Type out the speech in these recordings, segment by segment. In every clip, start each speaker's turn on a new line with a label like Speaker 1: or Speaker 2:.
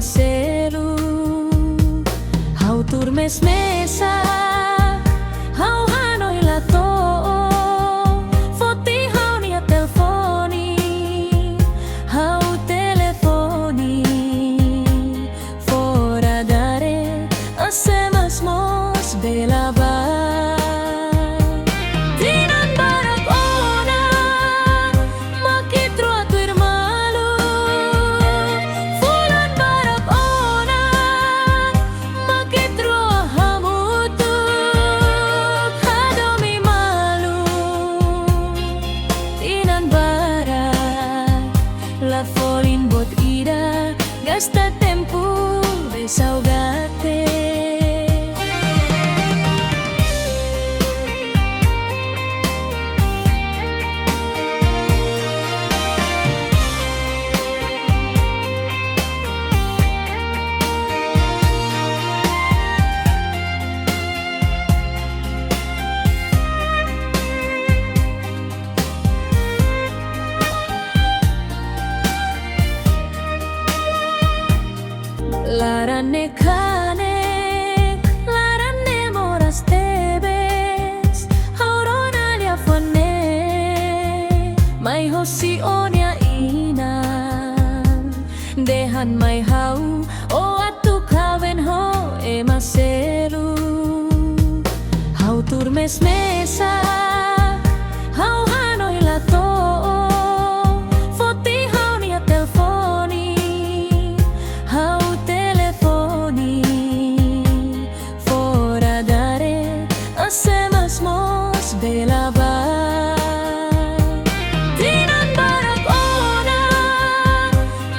Speaker 1: maselu. Hau turmes mesa, hau hanoi lato, foti hau nia telefoni, hau telefoni, fora dare, asemas mos bela ba. Gasta tempo desahogar-te. Laran Kanek, Laran moras tebes, haurona lia fone, mai hosi onya inan, dehan mai hau, o atu kawen ho emaselu, hau turmes mesa, hau hanoi lato. Bela ba Tinan barak ona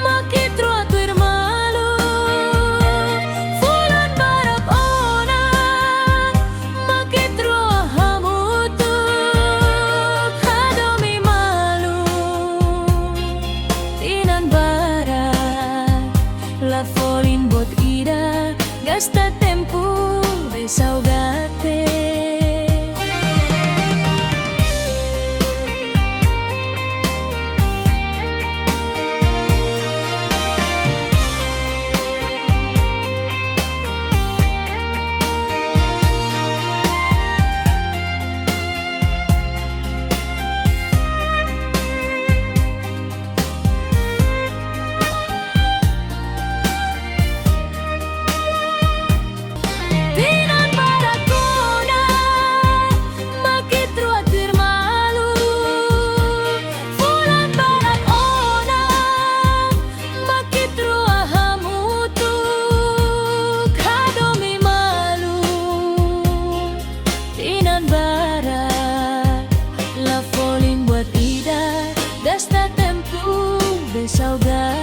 Speaker 1: Makitro atu irmalu Fulan barak ona Makitro hamutu Hadomi malu Tinan barak La folin bot ida Gasta tempo desahogar-te. Desahogar